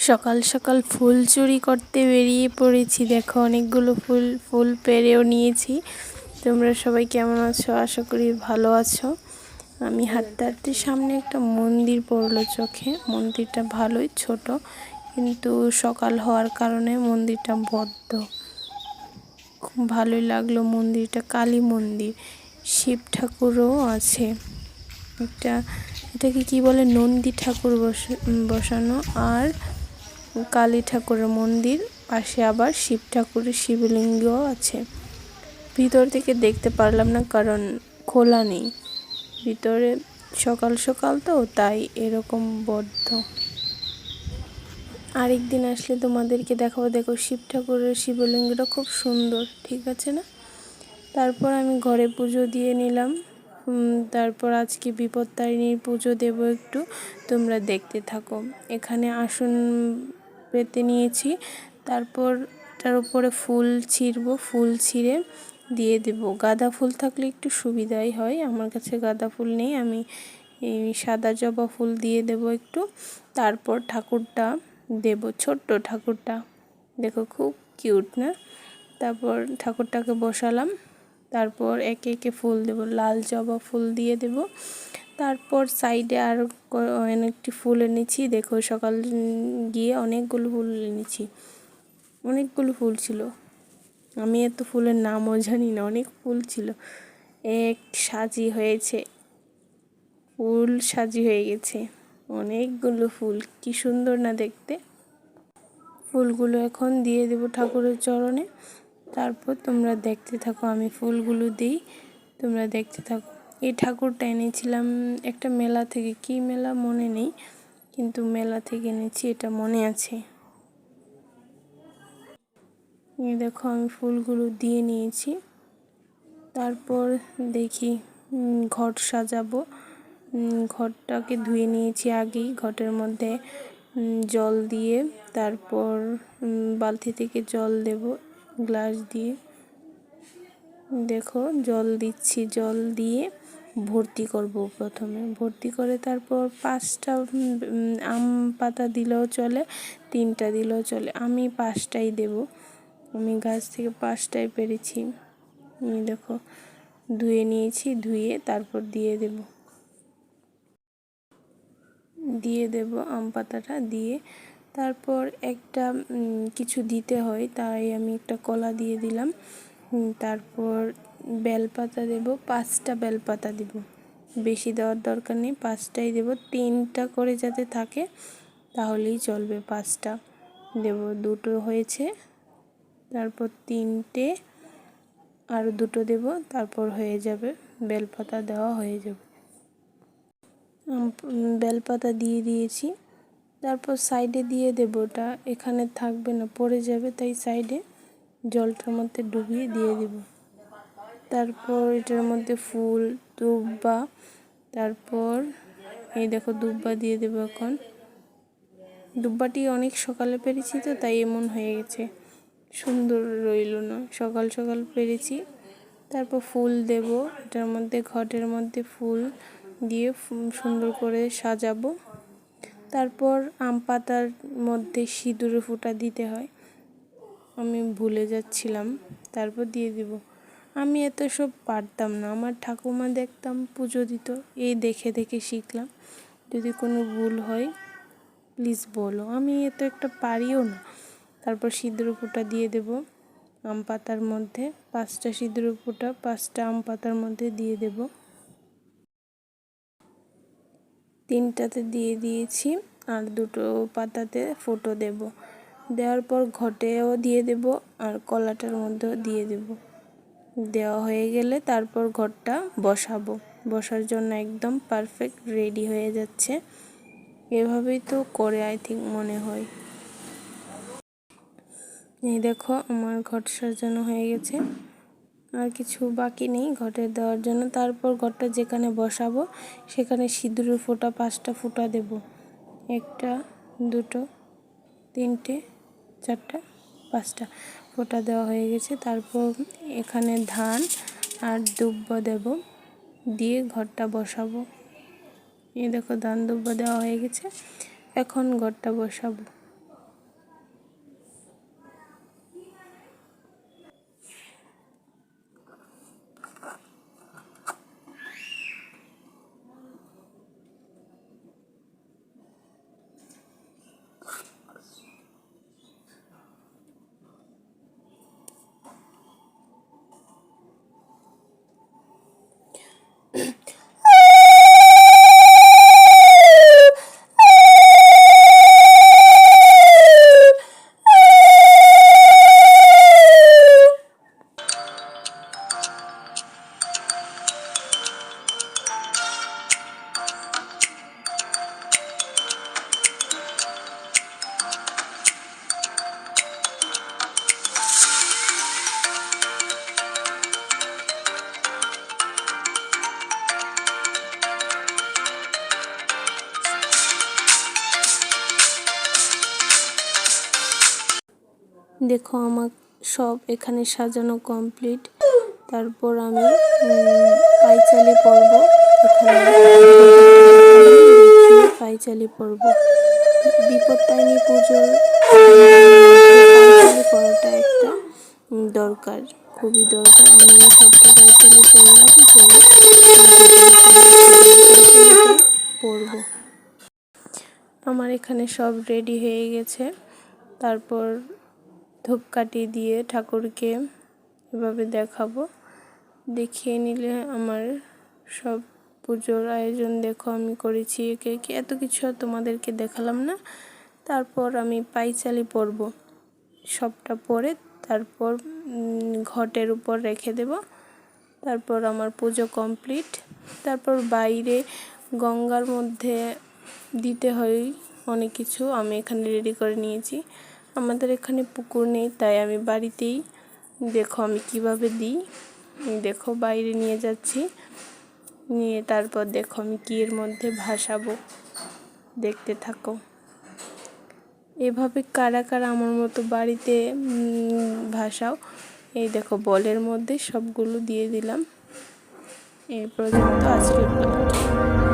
সকাল সকাল ফুল চুরি করতে বেরিয়ে পড়েছি। দেখো অনেকগুলো ফুল পেরেও নিয়েছি। তোমরা সবাই কেমন আছো? আশা করি ভালো আছো। আমি হাঁটতে হাঁটতে সামনে একটা মন্দির পড়লো চোখে। মন্দিরটা ভালোই ছোট, কিন্তু সকাল হওয়ার কারণে মন্দিরটা বদ্ধ। খুব ভালোই লাগলো মন্দিরটা। কালী মন্দির, শিব ঠাকুরও আছে। এটাকে কি বলে, নন্দী ঠাকুর বসানো আর কালী ঠাকুরের মন্দির, পাশে আবার শিব ঠাকুরের শিবলিঙ্গ আছে। ভিতর থেকে দেখতে পারলাম না, কারণ খোলা নেই ভিতরে। সকাল সকাল তো, তাই এরকম বদ্ধ। আরেকদিন আসলে তোমাদেরকে দেখাবো। দেখো শিব ঠাকুরের শিবলিঙ্গটা খুব সুন্দর, ঠিক আছে না? তারপর আমি ঘরে পুজো দিয়ে নিলাম। তারপর আজকে বিপত্তারিণীর পুজো দেব একটু, তোমরা দেখতে থাকো। এখানে আসন পেতে নিয়েছি। তারপর তার উপরে ফুল ছিঁড়বো, ফুল ছিঁড়ে দিয়ে দেব। গাঁদা ফুল থাকলে একটু সুবিধাই হয়। আমার কাছে গাঁদা ফুল নেই, আমি এই সাদা জবা ফুল দিয়ে দেব একটু। তারপর ঠাকুরটা দেব, ছোট্ট ঠাকুরটা দেখো খুব কিউট না? তারপর ঠাকুরটাকে বসালাম। তারপর একে একে ফুল দেব, লাল জবা ফুল দিয়ে দেব। তারপর সাইডে আর অনেকটি ফুল এনেছি। দেখো সকাল গিয়ে অনেকগুলো ফুল এনেছি, অনেকগুলো ফুল ছিল। আমি এত ফুলের নামও জানি না, অনেক ফুল ছিল। এক সাজি হয়েছে, ফুল সাজি হয়ে গেছে, অনেকগুলো ফুল। কি সুন্দর না দেখতে! ফুলগুলো এখন দিয়ে দেব ঠাকুরের চরণে। তারপর তোমরা দেখতে থাকো, আমি ফুলগুলো দিই, তোমরা দেখতে থাকো। এই ঠাকুরটা এনেছিলাম একটা মেলা থেকে, কি মেলা মনে নেই, কিন্তু মেলা থেকে এনেছি এটা মনে আছে। এই দেখো আমি ফুলগুলো দিয়ে নিয়েছি। তারপর দেখি ঘট সাজাবো। ঘরটাকে ধুয়ে নিয়েছি আগেই, ঘটের মধ্যে জল দিয়ে। তারপর বালতি থেকে জল দেব গ্লাস দিয়ে। দেখো জল দিচ্ছি, জল দিয়ে ভর্তি করব। প্রথমে ভর্তি করে তারপর 5টা আম পাতা দিলেও চলে, 3টা দিলেও চলে। আমি 5টাই দেব, আমি গাছ থেকে 5টাই পেরেছি। দেখো ধুয়ে নিয়েছি, ধুয়ে তারপর দিয়ে দেব আম পাতাটা দিয়ে। তারপর একটা কিছু দিতে হয়, তাই আমি একটা কলা দিয়ে দিলাম। তারপর বেলপাতা দেব, 5টা বেলপাতা দেব, বেশি দেওয়ার দরকার নেই, 5টাই দেব। 3টা করে যাতে থাকে তাহলেই চলবে, 5টা দেব। 2টো হয়েছে, তারপর 3টে, আরও 2টো দেব, তারপর হয়ে যাবে, বেলপাতা দেওয়া হয়ে যাবে। বেলপাতা দিয়ে দিয়েছি। তারপর সাইডে দিয়ে দেব, ওটা এখানে থাকবে না, পড়ে যাবে, তাই সাইডে জলটার মধ্যে ডুবিয়ে দিয়ে দেব। তারপর এটার মধ্যে ফুল, দুব্বা, তারপর এই দেখো দুব্বা দিয়ে দেব এখন। দুব্বাটি অনেক সকালে পেরেছি তো, তাই এমন হয়ে গেছে, সুন্দর রইল না। সকাল সকাল পেরেছি। তারপর ফুল দেব এটার মধ্যে, ঘটের মধ্যে ফুল দিয়ে সুন্দর করে সাজাবো। তারপর আম পাতার মধ্যে সিঁদুরে ফোঁটা দিতে হয়, আমি ভুলে যাচ্ছিলাম, তারপর দিয়ে দিব। আমি এত সব পারতাম না, আমার ঠাকুমা দেখতাম পুজো দিত, এই দেখে দেখে শিখলাম। যদি কোনো ভুল হয় প্লিজ বলো, আমি এত একটা পারিও না। তারপর সিঁদুর ফোঁটা দিয়ে দেব আম পাতার মধ্যে, 5টা সিঁদুর ফোঁটা 5টা আম পাতার মধ্যে দিয়ে দেব। 3টাতে দিয়ে দিয়েছি, আর 2টো পাতাতে ফোঁটো দেব। দেওয়ার পর ঘটেও দিয়ে দেব, আর কলাটার মধ্যেও দিয়ে দেব। দেওয়া হয়ে গেলে তারপর ঘরটা বসাবো। বসার জন্য একদম পারফেক্ট রেডি হয়ে যাচ্ছে। এভাবেই তো করে আই থিঙ্ক, মনে হয়। এই দেখো আমার ঘট সাজানো হয়ে গেছে, আর কিছু বাকি নেই ঘটে দেওয়ার জন্য। তারপর ঘরটা যেখানে বসাবো সেখানে সিঁদুরের ফোঁটা 5টা ফোঁটা দেব। 1টা 2টো 3টে 4টা 5টা ফোঁটা দেওয়া হয়ে গেছে। তারপর এখানে ধান আর দুব্বা দেব, দিয়ে ঘরটা বসাবো। এই দেখো ধান দুব্বা দেওয়া হয়ে গেছে, এখন ঘরটা বসাবো। দেখো আমার সব এখানে সাজানো কমপ্লিট। তারপর আমি পাইচালি পরব। এখানে দেখিয়ে পাইচালি পরব। বিপত্তারিণী পুজোর পাইচালি পরাটা একটা দরকার, খুবই দরকার। আমি সবটা পাইচালি পরলাম, পরে পাইচালিটা পরব। আমার এখানে সব রেডি হয়ে গেছে। তারপর ধূপকাঠি দিয়ে ঠাকুরকে এভাবে দেখাবো। দেখিয়ে নিলে আমার সব পুজোর আয়োজন দেখো আমি করেছি একে একে। এত কিছু আর তোমাদেরকে দেখালাম না। তারপর আমি পাইচালি পরব, সবটা পরে তারপর ঘটের উপর রেখে দেব। তারপর আমার পুজো কমপ্লিট। তারপর বাইরে গঙ্গার মধ্যে দিতে হয় অনেক কিছু, আমি এখানে রেডি করে নিয়েছি। আমাদের এখানে পুকুর নেই, তাই আমি বাড়িতেই দেখো আমি কিভাবে দিই। দেখো বাইরে নিয়ে যাচ্ছি, নিয়ে তারপর দেখো আমি কি এর মধ্যে ভাসাবো, দেখতে থাকো। এভাবে কারা কারা আমার মতো বাড়িতে ভাসাও। এই দেখো বলের মধ্যে সবগুলো দিয়ে দিলাম। এই পর্যন্ত আজকের ব্লগ।